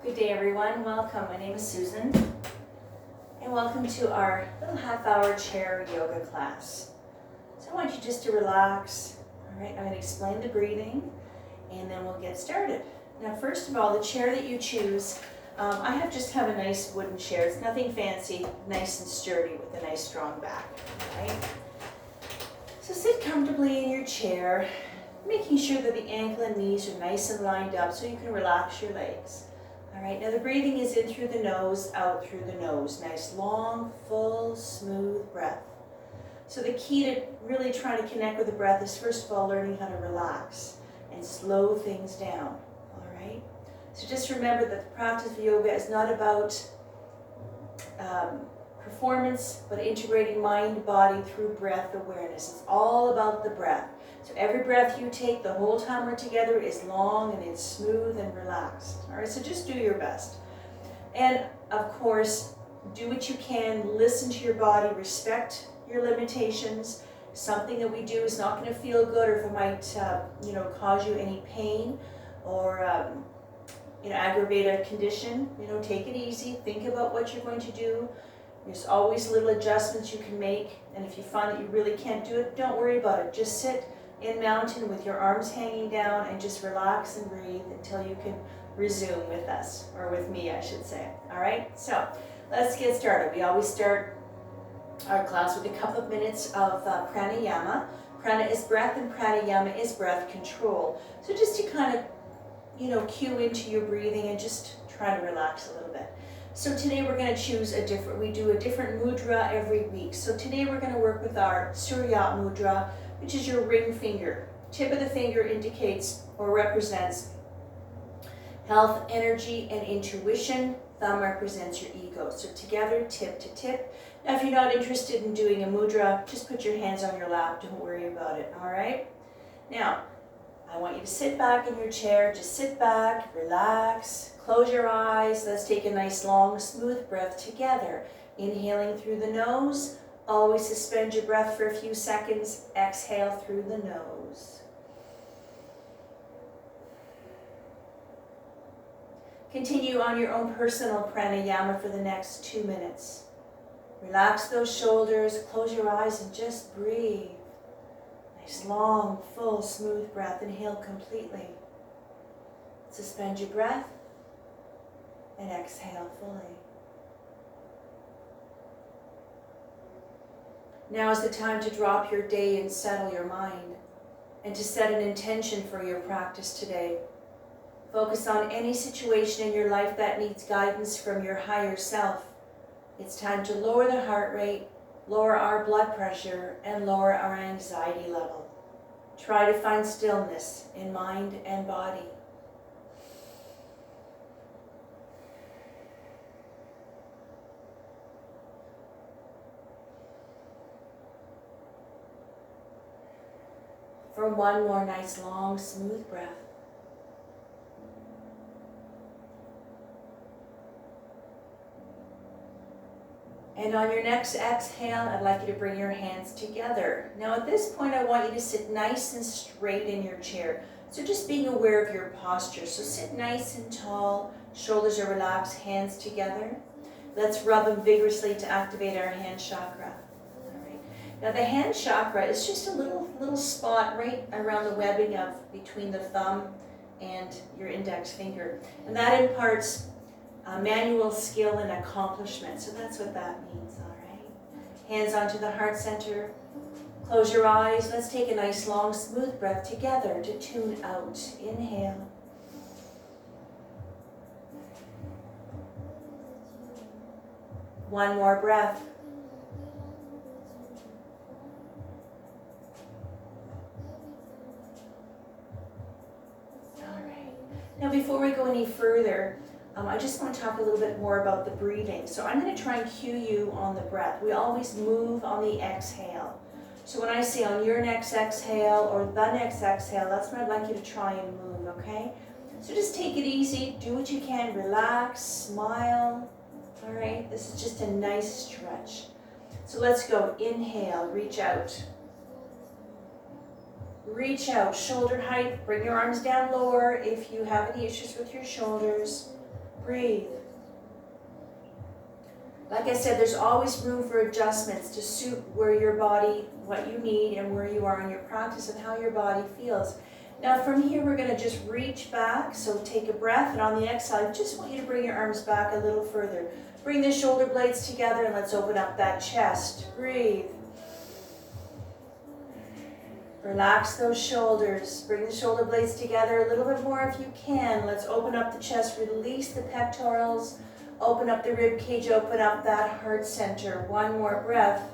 Good day everyone, welcome. My name is Susan and welcome to our little half-hour chair yoga class. So I want you just to relax. All right, I'm going to explain the breathing and then we'll get started. Now first of all, the chair that you choose, I just have a nice wooden chair. It's nothing fancy, nice and sturdy with a nice strong back. All right? So sit comfortably in your chair, making sure that the ankle and knees are nice and lined up so you can relax your legs. All right, now the breathing is in through the nose, out through the nose. Nice, long, full, smooth breath. So the key to really trying to connect with the breath is first of all learning how to relax and slow things down. All right, so just remember that the practice of yoga is not about performance, but integrating mind, body through breath awareness. It's all about the breath. So every breath you take, the whole time we're together, is long and it's smooth and relaxed. All right, so just do your best. And of course, do what you can, listen to your body, respect your limitations. Something that we do is not going to feel good, or if it might, cause you any pain or, aggravate a condition. Take it easy. Think about what you're going to do. There's always little adjustments you can make, and if you find that you really can't do it, don't worry about it. Just sit in mountain with your arms hanging down and just relax and breathe until you can resume with us, or with me, I should say. All right, so let's get started. We always start our class with a couple of minutes of pranayama. Prana is breath and pranayama is breath control. So just to kind of, cue into your breathing and just try to relax a little bit. So today we're going to choose we do a different mudra every week. So today we're going to work with our Surya mudra, which is your ring finger. Tip of the finger indicates or represents health, energy, and intuition. Thumb represents your ego. So together, tip to tip. Now if you're not interested in doing a mudra, just put your hands on your lap. Don't worry about it, all right? Now, I want you to sit back in your chair. Just sit back, relax, close your eyes. Let's take a nice long, smooth breath together. Inhaling through the nose. Always suspend your breath for a few seconds. Exhale through the nose. Continue on your own personal pranayama for the next 2 minutes. Relax those shoulders, close your eyes and just breathe. Nice long, full, smooth breath. Inhale completely. Suspend your breath and exhale fully. Now is the time to drop your day and settle your mind, and to set an intention for your practice today. Focus on any situation in your life that needs guidance from your higher self. It's time to lower the heart rate, lower our blood pressure, and lower our anxiety level. Try to find stillness in mind and body. For one more nice, long, smooth breath. And on your next exhale, I'd like you to bring your hands together. Now at this point, I want you to sit nice and straight in your chair. So just being aware of your posture. So sit nice and tall, shoulders are relaxed, hands together. Let's rub them vigorously to activate our hand chakra. All right. Now the hand chakra is just a little spot right around the webbing of between the thumb and your index finger. And that imparts manual skill and accomplishment. So that's what that means, all right? Hands onto the heart center. Close your eyes. Let's take a nice long smooth breath together to tune out. Inhale. One more breath. All right. Now before we go any further, I just want to talk a little bit more about the breathing. So I'm going to try and cue you on the breath. We always move on the exhale. So when I say on your next exhale or the next exhale, that's when I'd like you to try and move, okay? So just take it easy, do what you can, relax, smile. All right, this is just a nice stretch. So let's go. Inhale, reach out. Reach out, shoulder height, bring your arms down lower if you have any issues with your shoulders. Breathe. Like I said, there's always room for adjustments to suit where your body, what you need, and where you are in your practice and how your body feels. Now from here, we're going to just reach back. So take a breath, and on the exhale, I just want you to bring your arms back a little further. Bring the shoulder blades together, and let's open up that chest. Breathe. Relax those shoulders. Bring the shoulder blades together a little bit more if you can. Let's open up the chest, release the pectorals, open up the rib cage, open up that heart center. One more breath.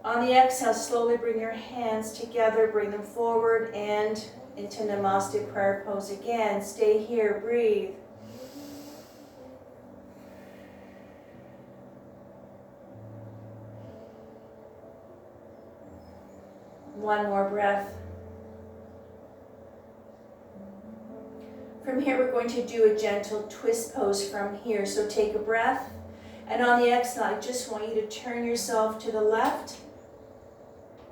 On the exhale, slowly bring your hands together, bring them forward and into Namaste prayer pose again. Stay here, breathe. One more breath. From here, we're going to do a gentle twist pose from here. So take a breath, and on the exhale, I just want you to turn yourself to the left.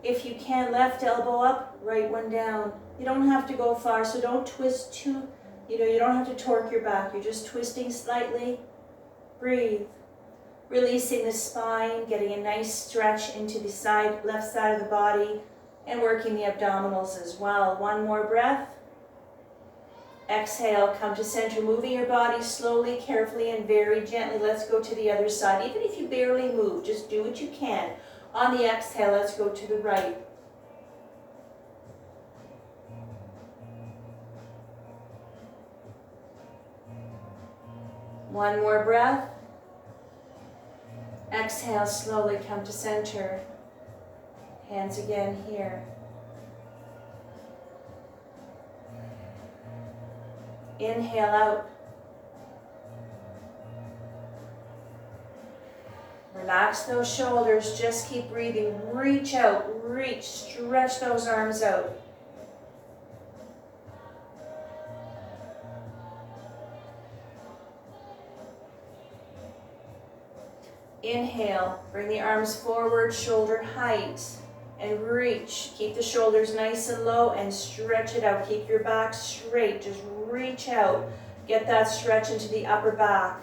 If you can, left elbow up, right one down. You don't have to go far, so don't twist too, you don't have to torque your back. You're just twisting slightly. Breathe. Releasing the spine, getting a nice stretch into the left side of the body, and working the abdominals as well. One more breath. Exhale, come to center, moving your body slowly, carefully, and very gently. Let's go to the other side. Even if you barely move, just do what you can. On the exhale, let's go to the right. One more breath. Exhale, slowly come to center. Hands again here. Inhale out. Relax those shoulders, just keep breathing. Reach out, reach, stretch those arms out. Inhale, bring the arms forward, shoulder height, and reach. Keep the shoulders nice and low and stretch it out. Keep your back straight, just reach out. Get that stretch into the upper back.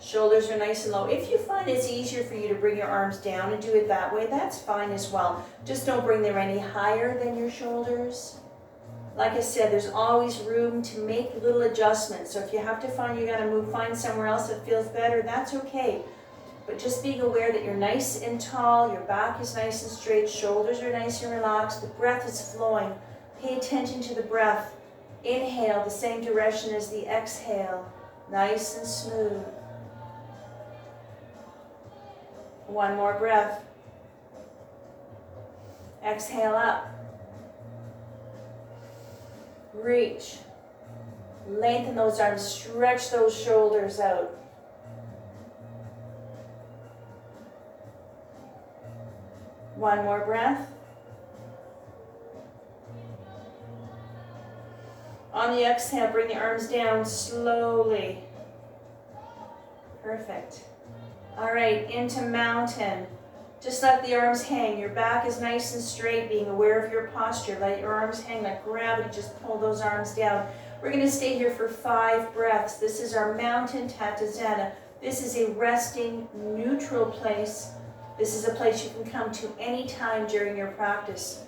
Shoulders are nice and low. If you find it's easier for you to bring your arms down and do it that way, that's fine as well. Just don't bring them any higher than your shoulders. Like I said, there's always room to make little adjustments. So if you have to find you gotta move, find somewhere else that feels better, that's okay. But just being aware that you're nice and tall, your back is nice and straight, shoulders are nice and relaxed, the breath is flowing. Pay attention to the breath. Inhale the same direction as the exhale, nice and smooth. One more breath. Exhale up. Reach. Lengthen those arms, stretch those shoulders out. One more breath. On the exhale, bring the arms down slowly. Perfect. All right, into mountain. Just let the arms hang. Your back is nice and straight, being aware of your posture. Let your arms hang like gravity. Just pull those arms down. We're going to stay here for 5 breaths. This is our mountain Tattasana. This is a resting, neutral place. This is a place you can come to any time during your practice.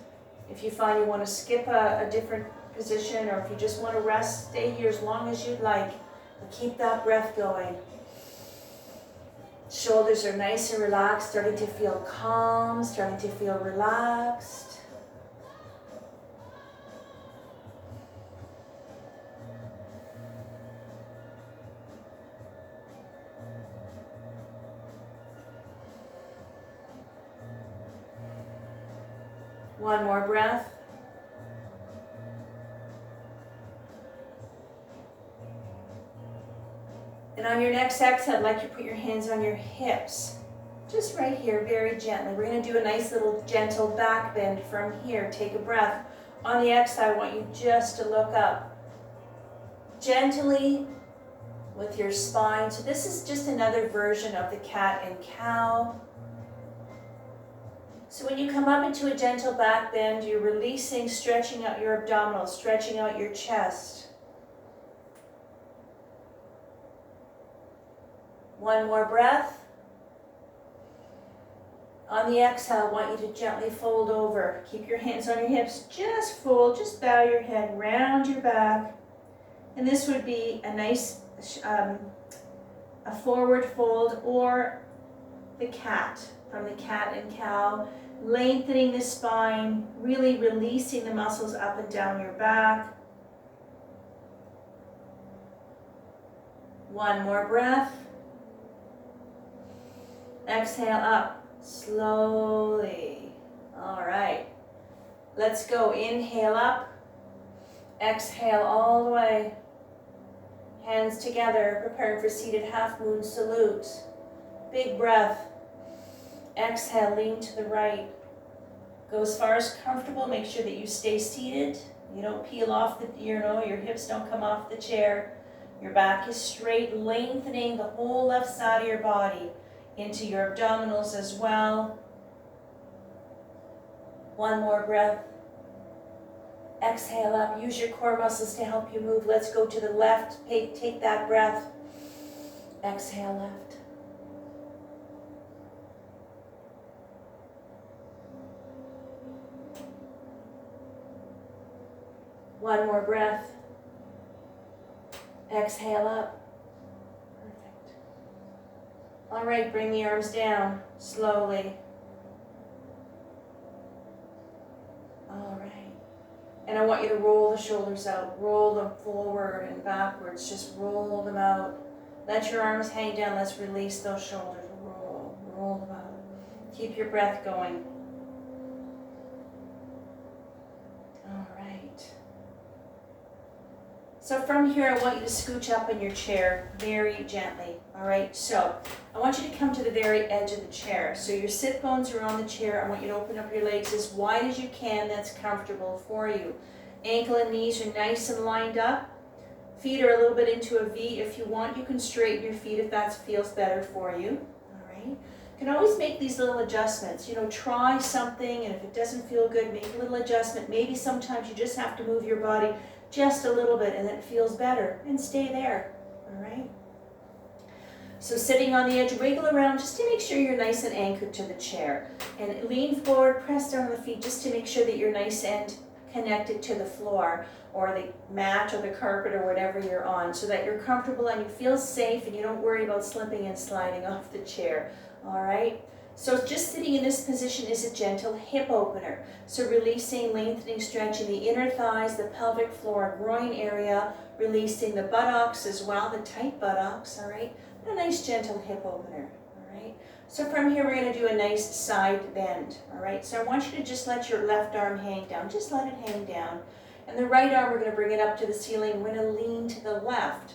If you find you want to skip a different position, or if you just want to rest, stay here as long as you'd like. But keep that breath going. Shoulders are nice and relaxed, starting to feel calm, starting to feel relaxed. One more breath. And on your next exhale, I'd like you to put your hands on your hips. Just right here, very gently. We're going to do a nice little gentle back bend from here. Take a breath. On the exhale, I want you just to look up. Gently with your spine. So this is just another version of the cat and cow. So when you come up into a gentle back bend, you're releasing, stretching out your abdominals, stretching out your chest. One more breath. On the exhale, I want you to gently fold over. Keep your hands on your hips. Just fold, just bow your head, round your back. And this would be a nice a forward fold, or the cat, from the cat and cow. Lengthening the spine, really releasing the muscles up and down your back. One more breath. Exhale up, slowly. All right. Let's go. Inhale up. Exhale all the way. Hands together, preparing for seated half moon salute. Big breath. Exhale, lean to the right. Go as far as comfortable. Make sure that you stay seated. You don't peel off your hips don't come off the chair. Your back is straight, lengthening the whole left side of your body into your abdominals as well. One more breath. Exhale up. Use your core muscles to help you move. Let's go to the left. Take that breath. Exhale left. One more breath. Exhale up. Perfect. All right, bring the arms down slowly. All right. And I want you to roll the shoulders out. Roll them forward and backwards. Just roll them out. Let your arms hang down. Let's release those shoulders. Roll them out. Keep your breath going. All right. So from here, I want you to scooch up in your chair very gently. All right. So I want you to come to the very edge of the chair. So your sit bones are on the chair. I want you to open up your legs as wide as you can. That's comfortable for you. Ankle and knees are nice and lined up. Feet are a little bit into a V. If you want, you can straighten your feet if that feels better for you. All right. You can always make these little adjustments. Try something, and if it doesn't feel good, make a little adjustment. Maybe sometimes you just have to move your body just a little bit, and then it feels better, and stay there. All right. So sitting on the edge, wiggle around just to make sure you're nice and anchored to the chair. And lean forward, press down on the feet just to make sure that you're nice and connected to the floor or the mat or the carpet or whatever you're on, so that you're comfortable and you feel safe and you don't worry about slipping and sliding off the chair. All right. So just sitting in this position is a gentle hip opener. So releasing, lengthening, stretching the inner thighs, the pelvic floor, groin area, releasing the buttocks as well, the tight buttocks, all right? A nice gentle hip opener, all right? So from here, we're gonna do a nice side bend, all right? So I want you to just let your left arm hang down, just let it hang down. And the right arm, we're gonna bring it up to the ceiling. We're gonna lean to the left.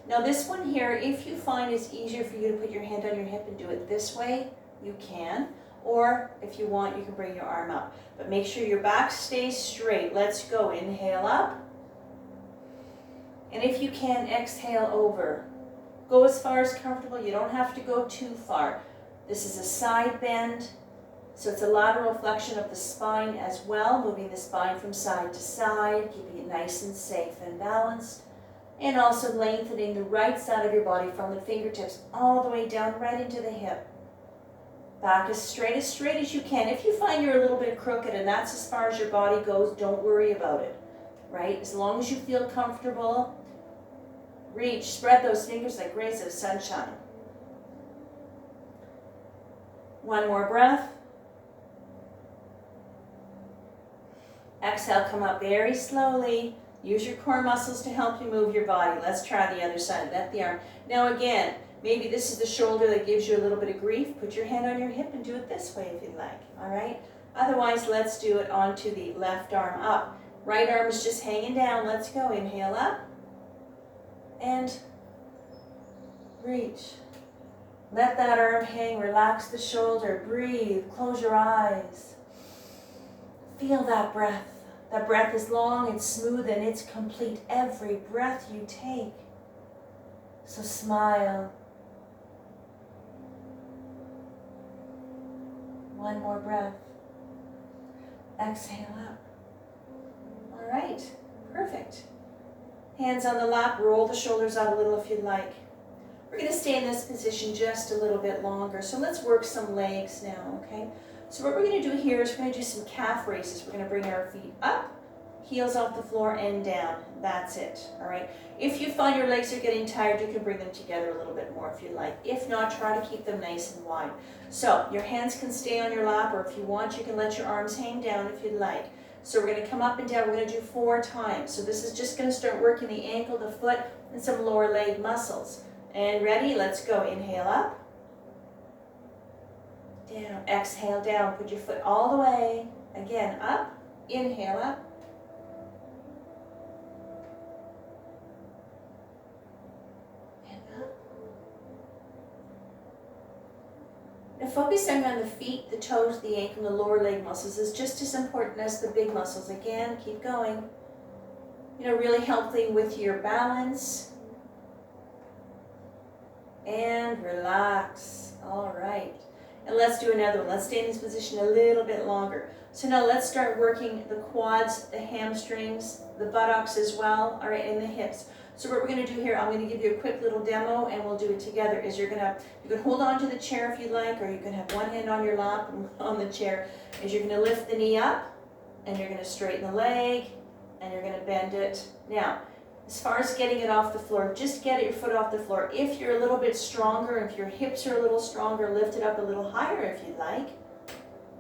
Now this one here, if you find it's easier for you to put your hand on your hip and do it this way, you can. Or if you want, you can bring your arm up. But make sure your back stays straight. Let's go. Inhale up. And if you can, exhale over. Go as far as comfortable. You don't have to go too far. This is a side bend, so it's a lateral flexion of the spine as well, moving the spine from side to side, keeping it nice and safe and balanced, and also lengthening the right side of your body from the fingertips all the way down right into the hip. Back as straight as you can. If you find you're a little bit crooked and that's as far as your body goes, don't worry about it, right? As long as you feel comfortable, reach, spread those fingers like rays of sunshine. One more breath. Exhale, come up very slowly. Use your core muscles to help you move your body. Let's try the other side. Let the arm. Now again, maybe this is the shoulder that gives you a little bit of grief. Put your hand on your hip and do it this way if you'd like, all right? Otherwise, let's do it onto the left arm up. Right arm is just hanging down. Let's go. Inhale up and reach. Let that arm hang. Relax the shoulder. Breathe. Close your eyes. Feel that breath. That breath is long and smooth and it's complete every breath you take. So smile. One more breath. Exhale up. All right, perfect. Hands on the lap, roll the shoulders out a little if you'd like. We're We're going to stay in this position just a little bit longer. So let's work some legs now, okay? So what we're going to do here is we're going to do some calf raises. We're going to bring our feet up, heels off the floor and down. That's it, all right? If you find your legs are getting tired, you can bring them together a little bit more if you like. If not, try to keep them nice and wide. So your hands can stay on your lap, or if you want, you can let your arms hang down if you'd like. So we're going to come up and down. We're going to do 4 times. So this is just going to start working the ankle, the foot, and some lower leg muscles. And ready? Let's go. Inhale up. Down. Exhale down. Put your foot all the way. Again, up. Inhale up. And up. Now focusing on the feet, the toes, the ankle, and the lower leg muscles is just as important as the big muscles. Again, keep going. You know, really helping with your balance. And relax. All right. And let's do another one. Let's stay in this position a little bit longer. So now let's start working the quads, the hamstrings, the buttocks as well, all right, and the hips. So what we're going to do here, I'm going to give you a quick little demo and we'll do it together. Is you can hold on to the chair if you like, or you can have one hand on your lap and on the chair. Is you're going to lift the knee up and you're going to straighten the leg and you're going to bend it. Now, as far as getting it off the floor, just get your foot off the floor. If you're a little bit stronger, if your hips are a little stronger, lift it up a little higher if you'd like.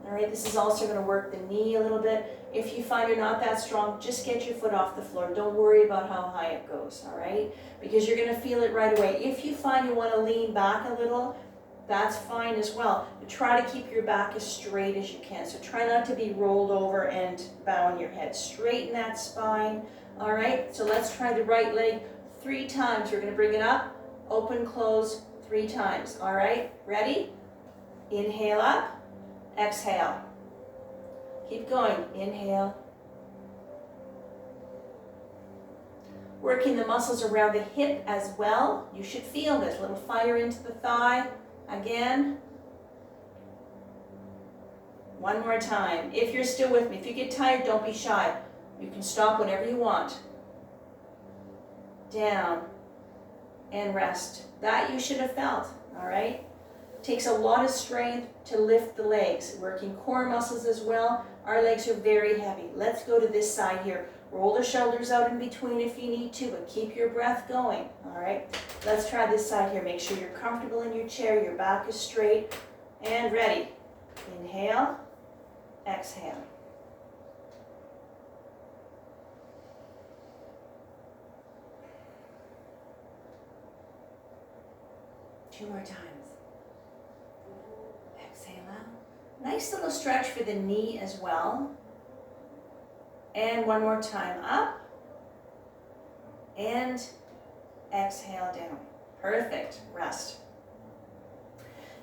All right, this is also going to work the knee a little bit. If you find you're not that strong, just get your foot off the floor. Don't worry about how high it goes, all right? Because you're going to feel it right away. If you find you want to lean back a little, that's fine as well. But try to keep your back as straight as you can. So try not to be rolled over and bowing your head. Straighten that spine. All right, so let's try the right leg 3 times. We're going to bring it up, open, close 3 times. All right, ready? Inhale up, exhale. Keep going, inhale. Working the muscles around the hip as well. You should feel this, a little fire into the thigh. Again. One more time. If you're still with me, if you get tired, don't be shy. You can stop whenever you want. Down and rest. That you should have felt, all right? Takes a lot of strength to lift the legs. Working core muscles as well. Our legs are very heavy. Let's go to this side here. Roll the shoulders out in between if you need to, but keep your breath going, all right? Let's try this side here. Make sure you're comfortable in your chair, your back is straight, and ready. Inhale, exhale. Two more times. Exhale out. Nice little stretch for the knee as well. And one more time. Up. And exhale down. Perfect. Rest.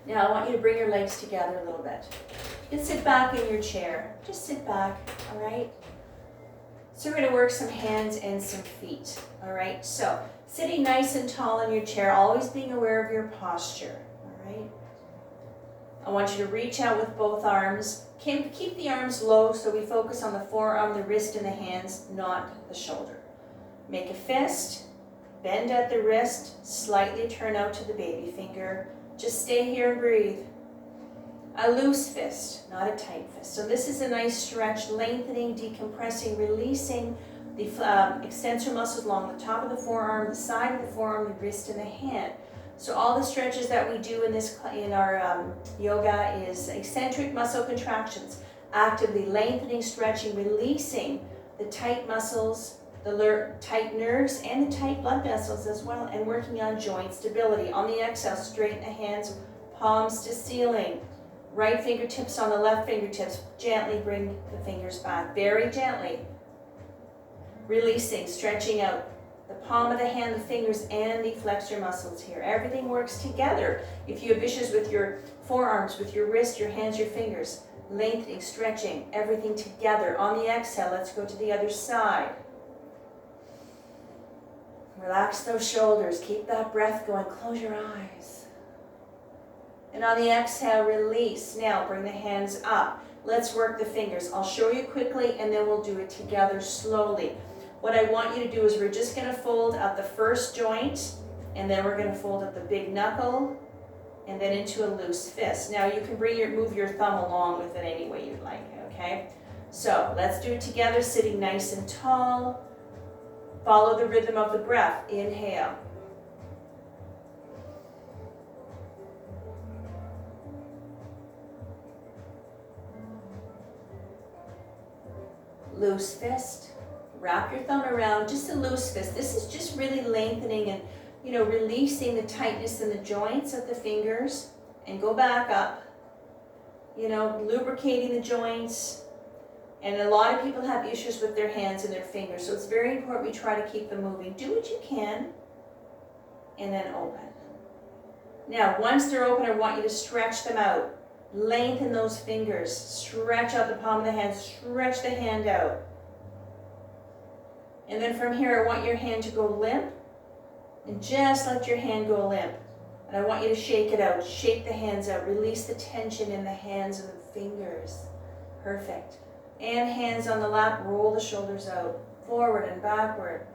Now I want you to bring your legs together a little bit. You can sit back in your chair. Just sit back, all right? So we're going to work some hands and some feet, all right? So sitting nice and tall in your chair, always being aware of your posture, all right? I want you to reach out with both arms. Keep the arms low so we focus on the forearm, the wrist, and the hands, not the shoulder. Make a fist, bend at the wrist, slightly turn out to the baby finger. Just stay here and breathe. A loose fist, not a tight fist. So this is a nice stretch, lengthening, decompressing, releasing the extensor muscles along the top of the forearm, the side of the forearm, the wrist, and the hand. So all the stretches that we do in our yoga is eccentric muscle contractions, actively lengthening, stretching, releasing the tight muscles, the tight nerves, and the tight blood vessels as well, and working on joint stability. On the exhale, straighten the hands, palms to ceiling. Right fingertips on the left fingertips. Gently bring the fingers back, very gently. Releasing, stretching out the palm of the hand, the fingers, and the flexor muscles here. Everything works together. If you have issues with your forearms, with your wrist, your hands, your fingers, lengthening, stretching, everything together. On the exhale, let's go to the other side. Relax those shoulders. Keep that breath going. Close your eyes. And on the exhale, release. Now bring the hands up. Let's work the fingers. I'll show you quickly and then we'll do it together slowly. What I want you to do is we're just going to fold at the first joint And then we're gonna fold up the big knuckle and then into a loose fist. Now you can move your thumb along with it any way you'd like, okay? So let's do it together, sitting nice and tall. Follow the rhythm of the breath. Inhale. Loose fist. Wrap your thumb around, just a loose fist. This is just really lengthening and, releasing the tightness in the joints of the fingers. And go back up, lubricating the joints. And a lot of people have issues with their hands and their fingers, so it's very important we try to keep them moving. Do what you can, and then open. Now, once they're open, I want you to stretch them out. Lengthen those fingers. Stretch out the palm of the hand. Stretch the hand out. And then from here, I want your hand to go limp. And just let your hand go limp. And I want you to shake it out. Shake the hands out. Release the tension in the hands and the fingers. Perfect. And hands on the lap. Roll the shoulders out. Forward and backward.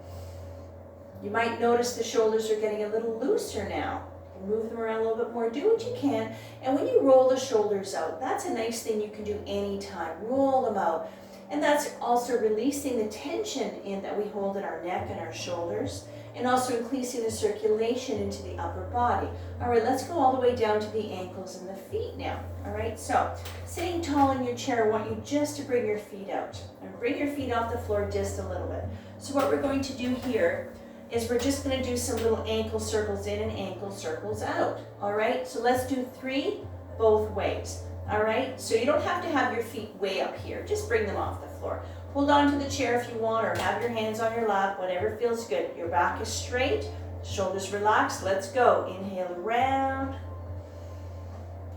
You might notice the shoulders are getting a little looser now. Move them around a little bit more. Do what you can. And when you roll the shoulders out, that's a nice thing you can do anytime. Roll them out. And that's also releasing the tension that we hold in our neck and our shoulders, and also increasing the circulation into the upper body. All right, let's go all the way down to the ankles and the feet now. All right, so sitting tall in your chair, I want you just to bring your feet out. And bring your feet off the floor just a little bit. So what we're going to do here is we're just going to do some little ankle circles in and ankle circles out. All right, so let's do 3 both ways. All right, so you don't have to have your feet way up here. Just bring them off the floor. Hold on to the chair if you want, or have your hands on your lap, whatever feels good. Your back is straight, shoulders relaxed. Let's go. Inhale around.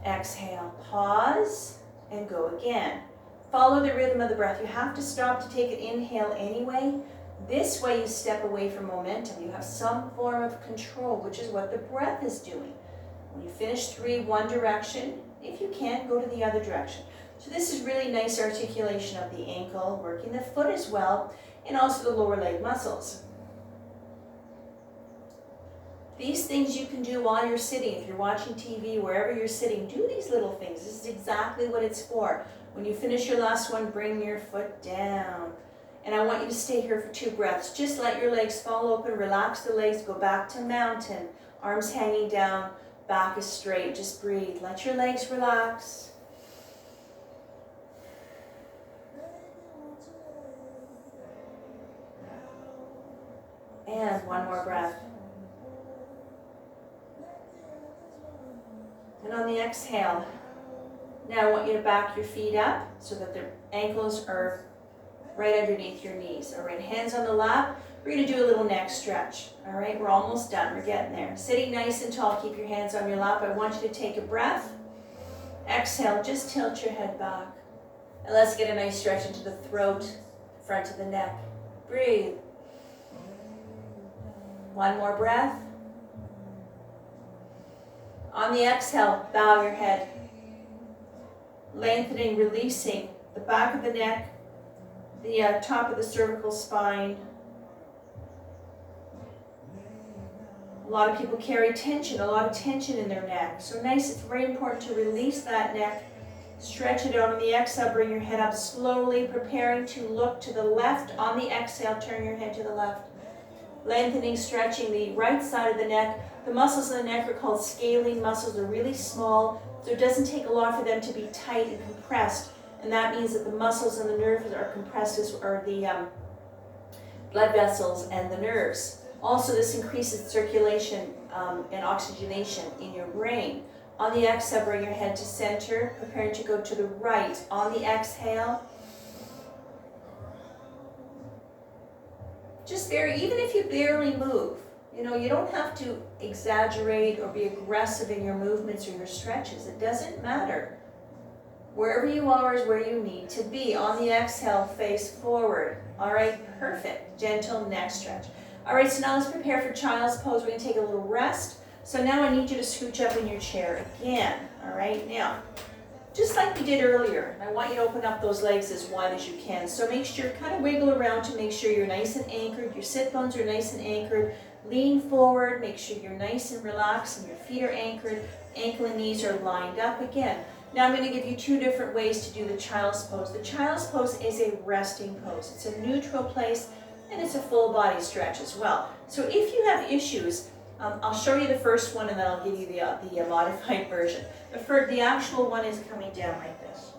Exhale, pause, and go again. Follow the rhythm of the breath. You have to stop to take an inhale anyway. This way you step away from momentum. You have some form of control, which is what the breath is doing. When you finish 3, one direction. If you can, go to the other direction. So this is really nice articulation of the ankle, working the foot as well, and also the lower leg muscles. These things you can do while you're sitting. If you're watching TV, wherever you're sitting, do these little things. This is exactly what it's for. When you finish your last one, bring your foot down. And I want you to stay here for 2 breaths. Just let your legs fall open, relax the legs, go back to mountain. Arms hanging down, back is straight. Just breathe. Let your legs relax. And one more breath. And on the exhale, now I want you to back your feet up so that the ankles are right underneath your knees. All right, hands on the lap. We're going to do a little neck stretch. All right, we're almost done. We're getting there. Sitting nice and tall, keep your hands on your lap. I want you to take a breath. Exhale, just tilt your head back. And let's get a nice stretch into the throat, front of the neck. Breathe. One more breath. On the exhale, bow your head. Lengthening, releasing the back of the neck, the top of the cervical spine. A lot of people carry tension, a lot of tension in their neck. So nice, it's very important to release that neck. Stretch it out on the exhale, bring your head up slowly, preparing to look to the left. On the exhale, turn your head to the left. Lengthening, stretching the right side of the neck. The muscles in the neck are called scalene muscles. They're really small, so it doesn't take a lot for them to be tight and compressed. And that means that the muscles and the nerves are compressed, as are the blood vessels and the nerves. Also, this increases circulation and oxygenation in your brain. On the exhale, bring your head to center, preparing to go to the right. On the exhale, even if you barely move, you don't have to exaggerate or be aggressive in your movements or your stretches. It doesn't matter. Wherever you are is where you need to be. On the exhale, face forward. All right, perfect. Gentle neck stretch. All right, so now let's prepare for child's pose. We're going to take a little rest. So now I need you to scooch up in your chair again. All right, now just like we did earlier. I want you to open up those legs as wide as you can. So make sure, kind of wiggle around to make sure you're nice and anchored. Your sit bones are nice and anchored. Lean forward, make sure you're nice and relaxed and your feet are anchored. Ankle and knees are lined up again. Now I'm going to give you two different ways to do the child's pose. The child's pose is a resting pose. It's a neutral place and it's a full body stretch as well. So if you have issues, I'll show you the first one and then I'll give you the modified version. The actual one is coming down like this.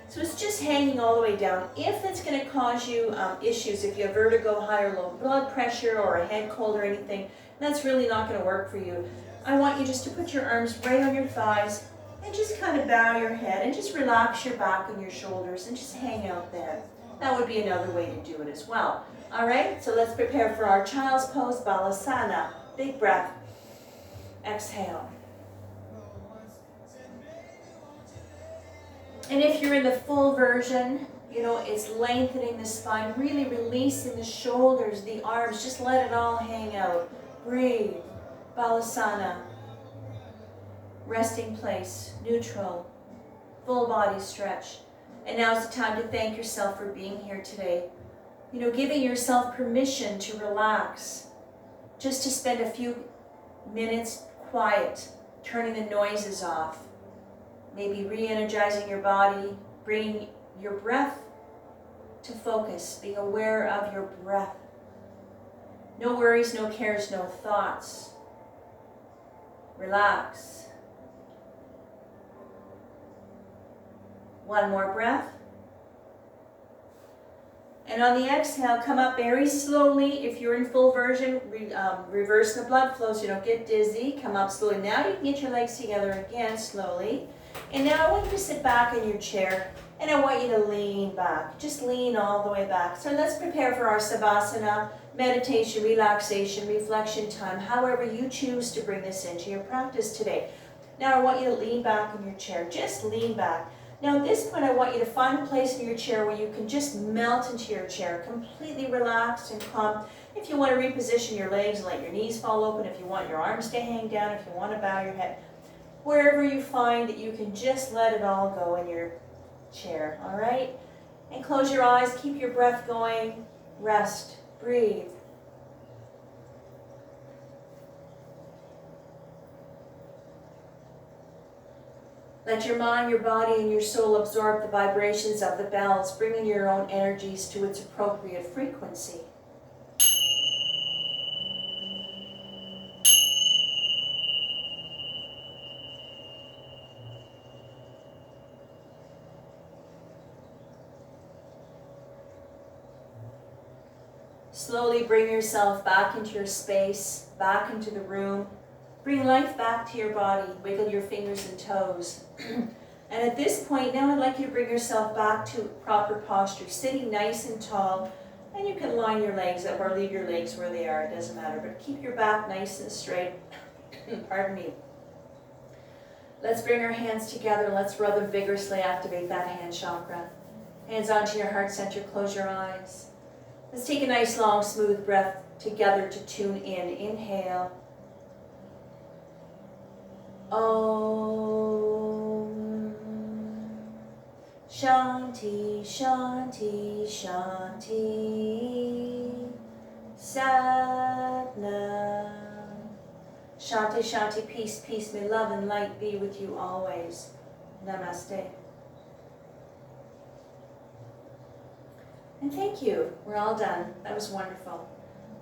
So it's just hanging all the way down. If it's going to cause you issues, if you have vertigo, high or low blood pressure, or a head cold or anything, that's really not going to work for you. I want you just to put your arms right on your thighs and just kind of bow your head and just relax your back and your shoulders and just hang out there. That would be another way to do it as well. All right, so let's prepare for our child's pose, Balasana. Big breath. Exhale. And if you're in the full version, you know, it's lengthening the spine, really releasing the shoulders, the arms, just let it all hang out. Breathe. Balasana. Resting place, neutral, full body stretch. And now is the time to thank yourself for being here today. You know, giving yourself permission to relax, just to spend a few minutes quiet, turning the noises off, maybe re-energizing your body, bringing your breath to focus, being aware of your breath. No worries, no cares, no thoughts. Relax. One more breath. And on the exhale, come up very slowly. If you're in full version, reverse the blood flow so you don't get dizzy. Come up slowly. Now you can get your legs together again slowly. And now I want you to sit back in your chair and I want you to lean back. Just lean all the way back. So let's prepare for our Savasana, meditation, relaxation, reflection time, however you choose to bring this into your practice today. Now I want you to lean back in your chair. Just lean back. Now at this point I want you to find a place in your chair where you can just melt into your chair, completely relaxed and calm. If you want to reposition your legs and let your knees fall open, if you want your arms to hang down, if you want to bow your head, wherever you find that you can just let it all go in your chair, all right? And close your eyes, keep your breath going, rest, breathe. Let your mind, your body, and your soul absorb the vibrations of the bells, bringing your own energies to its appropriate frequency. Slowly bring yourself back into your space, back into the room. Bring life back to your body. Wiggle your fingers and toes. And at this point, now I'd like you to bring yourself back to proper posture, sitting nice and tall. And you can line your legs up or leave your legs where they are, it doesn't matter. But keep your back nice and straight. Pardon me. Let's bring our hands together. Let's rather vigorously activate that hand chakra. Hands onto your heart center. Close your eyes. Let's take a nice, long, smooth breath together to tune in. Inhale. Om. Shanti, Shanti, Shanti. Sat Nam. Shanti, Shanti, peace, peace. May love and light be with you always. Namaste. And thank you. We're all done. That was wonderful.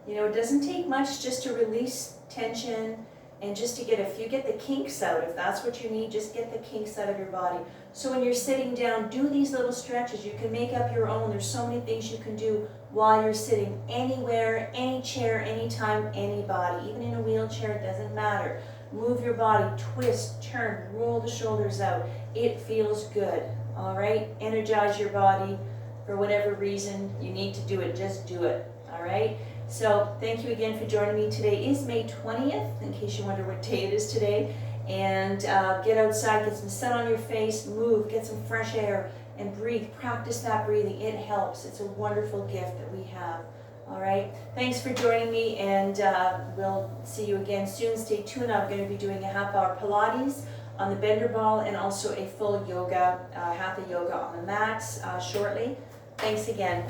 You know, it doesn't take much just to release tension and just to get the kinks out. If that's what you need, just get the kinks out of your body. So when you're sitting down, do these little stretches. You can make up your own. There's so many things you can do while you're sitting, anywhere, any chair, anytime, anybody. Even in a wheelchair, it doesn't matter. Move your body, twist, turn, roll the shoulders out. It feels good, all right? Energize your body. For whatever reason you need to do it, just do it, all right? So thank you again for joining me. Today is May 20th, in case you wonder what day it is today. And get outside, get some sun on your face, move, get some fresh air, and breathe. Practice that breathing. It helps. It's a wonderful gift that we have. All right? Thanks for joining me, and we'll see you again soon. Stay tuned. I'm going to be doing a half-hour Pilates on the bender ball and also a full yoga, hatha yoga on the mats shortly. Thanks again.